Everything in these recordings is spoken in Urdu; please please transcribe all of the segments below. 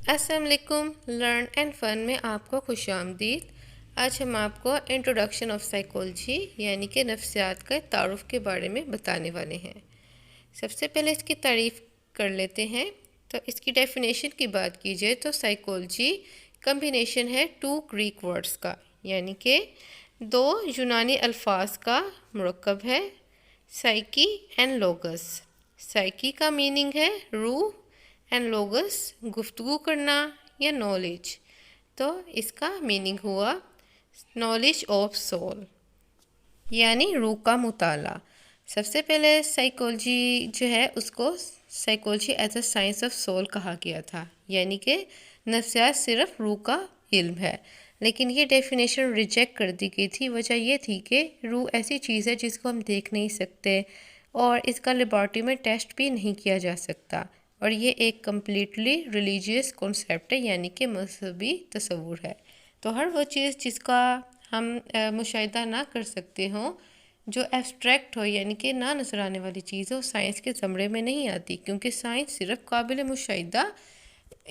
السلام علیکم، لرن اینڈ فن میں آپ کو خوش آمدید۔ آج ہم آپ کو انٹروڈکشن آف سائیکالوجی یعنی کہ نفسیات کا تعارف کے بارے میں بتانے والے ہیں۔ سب سے پہلے اس کی تعریف کر لیتے ہیں۔ تو اس کی ڈیفینیشن کی بات کی جائے تو سائیکالوجی کمبینیشن ہے 2 گریک ورڈز کا، یعنی کہ 2 یونانی الفاظ کا مرکب ہے، سائیکی اینڈ لوگس۔ سائیکی کا میننگ ہے روح، اینڈ لوگس گفتگو کرنا یا نالج، تو اس کا میننگ ہوا نالج آف سول یعنی روح کا مطالعہ۔ سب سے پہلے سائیکالوجی جو ہے اس کو psychology as a science of civil کہا گیا تھا، یعنی کہ نفسیات صرف روح کا علم ہے، لیکن یہ ڈیفینیشن ریجیکٹ کر دی گئی تھی۔ وجہ یہ تھی کہ روح ایسی چیز ہے جس کو ہم دیکھ نہیں سکتے اور اس کا لیبارٹری میں ٹیسٹ بھی نہیں کیا جا سکتا، اور یہ ایک کمپلیٹلی ریلیجیس کنسیپٹ ہے، یعنی کہ مذہبی تصور ہے۔ تو ہر وہ چیز جس کا ہم مشاہدہ نہ کر سکتے ہوں، جو ایبسٹریکٹ ہو یعنی کہ نہ نظر آنے والی چیز ہو، سائنس کے زمرے میں نہیں آتی، کیونکہ سائنس صرف قابل مشاہدہ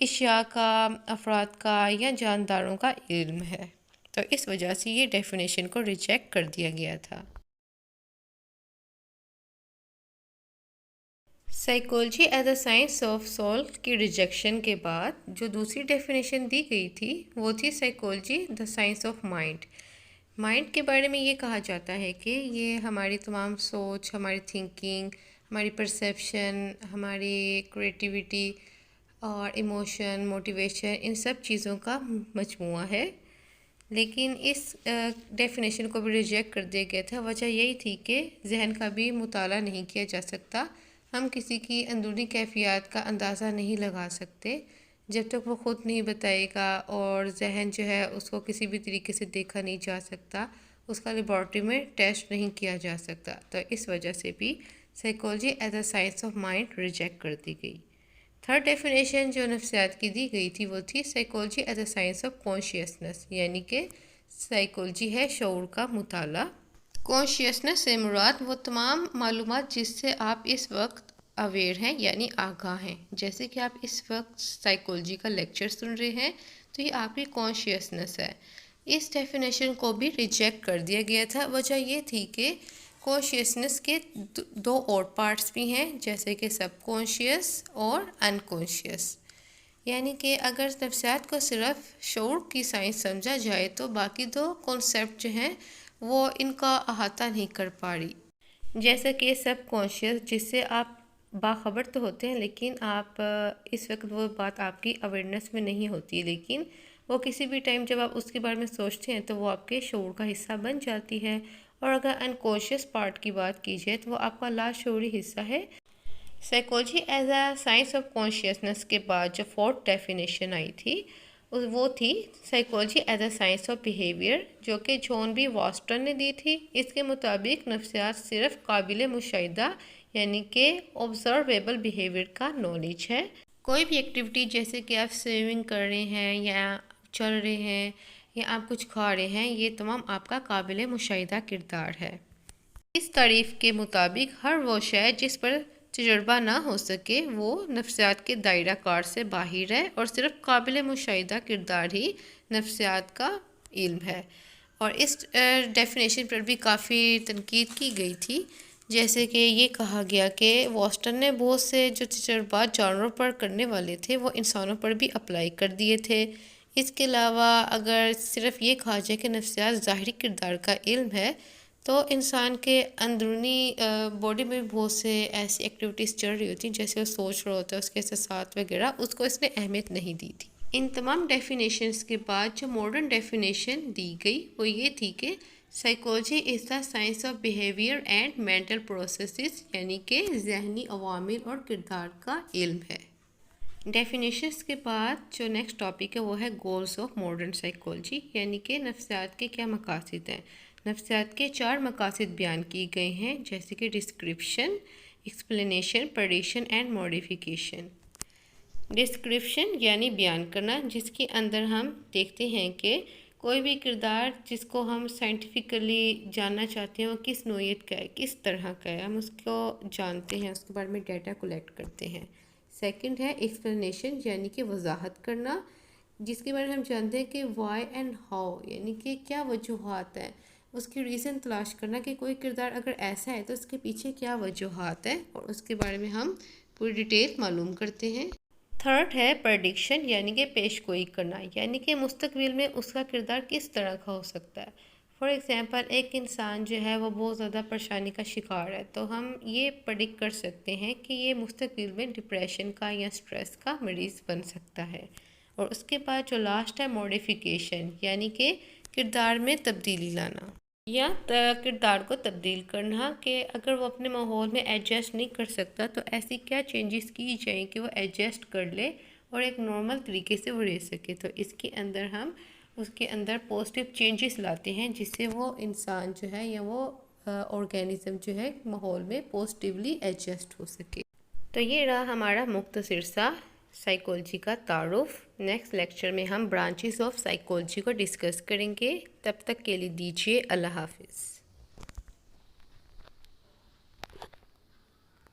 اشیاء کا، افراد کا یا جانداروں کا علم ہے۔ تو اس وجہ سے یہ ڈیفینیشن کو ریجیکٹ کر دیا گیا تھا۔ Psychology as a science of civil کی ریجیکشن کے بعد جو دوسری ڈیفینیشن دی گئی تھی وہ تھی psychology the science of mind. Mind کے بارے میں یہ کہا جاتا ہے کہ یہ ہماری تمام سوچ، ہماری تھنکنگ، ہماری پرسیپشن، ہماری کریٹیوٹی اور ایموشن، موٹیویشن، ان سب چیزوں کا مجموعہ ہے۔ لیکن اس ڈیفینیشن کو بھی ریجیکٹ کر دیا گیا تھا۔ وجہ یہی تھی کہ ذہن کا بھی مطالعہ نہیں کیا جا سکتا، ہم کسی کی اندرونی کیفیات کا اندازہ نہیں لگا سکتے جب تک وہ خود نہیں بتائے گا، اور ذہن جو ہے اس کو کسی بھی طریقے سے دیکھا نہیں جا سکتا، اس کا لیبارٹری میں ٹیسٹ نہیں کیا جا سکتا۔ تو اس وجہ سے بھی psychology as a science of mind reject کر دی گئی۔ تھرڈ ڈیفینیشن جو نفسیات کی دی گئی تھی وہ تھی psychology as a science of consciousness, یعنی کہ سائیکالوجی ہے شعور کا مطالعہ۔ کانشیسنس سے مراد وہ تمام معلومات جس سے آپ اس وقت اویئر ہیں یعنی آگاہ ہیں۔ جیسے کہ آپ اس وقت سائیکالوجی کا لیکچر سن رہے ہیں تو یہ آپ کی کانشیسنس ہے۔ اس ڈیفینیشن کو بھی ریجیکٹ کر دیا گیا تھا۔ وجہ یہ تھی کہ کانشیسنس کے 2 اور پارٹس بھی ہیں، جیسے کہ سب کانشیس اور ان کانشیس، یعنی کہ اگر نفسیات کو صرف شعور کی سائنس سمجھا جائے تو باقی 2 کانسیپٹ جو ہیں وہ ان کا احاطہ نہیں کر پا رہی۔ جیسا کہ سب کانشیس، جس سے آپ باخبر تو ہوتے ہیں لیکن آپ اس وقت وہ بات آپ کی اویئرنیس میں نہیں ہوتی، لیکن وہ کسی بھی ٹائم جب آپ اس کے بارے میں سوچتے ہیں تو وہ آپ کے شعور کا حصہ بن جاتی ہے۔ اور اگر انکانشیس پارٹ کی بات کی جائے تو وہ آپ کا لاشعوری حصہ ہے۔ Psychology as a science of consciousness کے بعد جو 4تھ ڈیفینیشن آئی تھی وہ تھی psychology as a science of behaviour, جو کہ جان بی واسٹن نے دی تھی۔ اس کے مطابق نفسیات صرف قابل مشاہدہ یعنی کہ آبزرویبل بیہیویئر کا نالج ہے۔ کوئی بھی ایکٹیویٹی جیسے کہ آپ سوئمنگ کر رہے ہیں یا چل رہے ہیں یا آپ کچھ کھا رہے ہیں، یہ تمام آپ کا قابل مشاہدہ کردار ہے۔ اس تعریف کے مطابق ہر وہ شے جس پر تجربہ نہ ہو سکے وہ نفسیات کے دائرہ کار سے باہر ہے، اور صرف قابل مشاہدہ کردار ہی نفسیات کا علم ہے۔ اور اس ڈیفینیشن پر بھی کافی تنقید کی گئی تھی، جیسے کہ یہ کہا گیا کہ واسٹن نے بہت سے جو تجربات جانوروں پر کرنے والے تھے وہ انسانوں پر بھی اپلائی کر دیے تھے۔ اس کے علاوہ اگر صرف یہ کہا جائے کہ نفسیات ظاہری کردار کا علم ہے تو انسان کے اندرونی باڈی میں بہت سے ایسی ایکٹیویٹیز چل رہی ہوتی ہیں، جیسے وہ سوچ رہا ہوتا ہے، اس کے احساسات وغیرہ، اس کو اس نے اہمیت نہیں دی تھی۔ ان تمام ڈیفینیشنز کے بعد جو ماڈرن ڈیفینیشن دی گئی وہ یہ تھی کہ psychology is the science of behaviour and mental processes, یعنی کہ ذہنی عوامل اور کردار کا علم ہے۔ ڈیفینیشنز کے بعد جو نیکسٹ ٹاپک ہے وہ ہے گولز آف ماڈرن سائیکالوجی، یعنی کہ نفسیات کے کیا مقاصد ہیں۔ نفسیات کے 4 مقاصد بیان کیے گئے ہیں، جیسے کہ description, explanation, prediction and modification. Description یعنی بیان کرنا، جس کے اندر ہم دیکھتے ہیں کہ کوئی بھی کردار جس کو ہم سائنٹیفکلی جاننا چاہتے ہیں وہ کس نوعیت کا ہے، کس طرح کا ہے، ہم اس کو جانتے ہیں، اس کے بارے میں ڈیٹا کلیکٹ کرتے ہیں۔ سیکنڈ ہے ایکسپلینیشن یعنی کہ وضاحت کرنا، جس کے بارے میں ہم جانتے ہیں کہ وائی اینڈ ہاؤ یعنی کہ کیا وجوہات ہیں، اس کی ریزن تلاش کرنا کہ کوئی کردار اگر ایسا ہے تو اس کے پیچھے کیا وجوہات ہیں، اور اس کے بارے میں ہم پوری ڈیٹیل معلوم کرتے ہیں۔ تھرڈ ہے پریڈکشن یعنی کہ پیش گوئی کرنا، یعنی کہ مستقبل میں اس کا کردار کس طرح کا ہو سکتا ہے۔ فار ایگزامپل ایک انسان جو ہے وہ بہت زیادہ پریشانی کا شکار ہے، تو ہم یہ پریڈکٹ کر سکتے ہیں کہ یہ مستقبل میں ڈپریشن کا یا سٹریس کا مریض بن سکتا ہے۔ اور اس کے بعد جو لاسٹ ہے موڈیفیکیشن یعنی کہ کردار میں تبدیلی لانا یا کردار کو تبدیل کرنا، کہ اگر وہ اپنے ماحول میں ایڈجسٹ نہیں کر سکتا تو ایسی کیا چینجز کی جائیں کہ وہ ایڈجسٹ کر لے اور ایک نارمل طریقے سے وہ رہ سکے۔ تو اس کے اندر ہم اس کے اندر پازیٹیو چینجز لاتے ہیں جس سے وہ انسان جو ہے یا وہ آرگینزم جو ہے ماحول میں پازیٹیولی ایڈجسٹ ہو سکے۔ تو یہ رہا ہمارا مختصر سا سائیکالوجی کا تعارف۔ نیکسٹ لیکچر میں ہم برانچز آف سائیکالوجی کو ڈسکس کریں گے۔ تب تک کے لیے دیجیے اللہ حافظ۔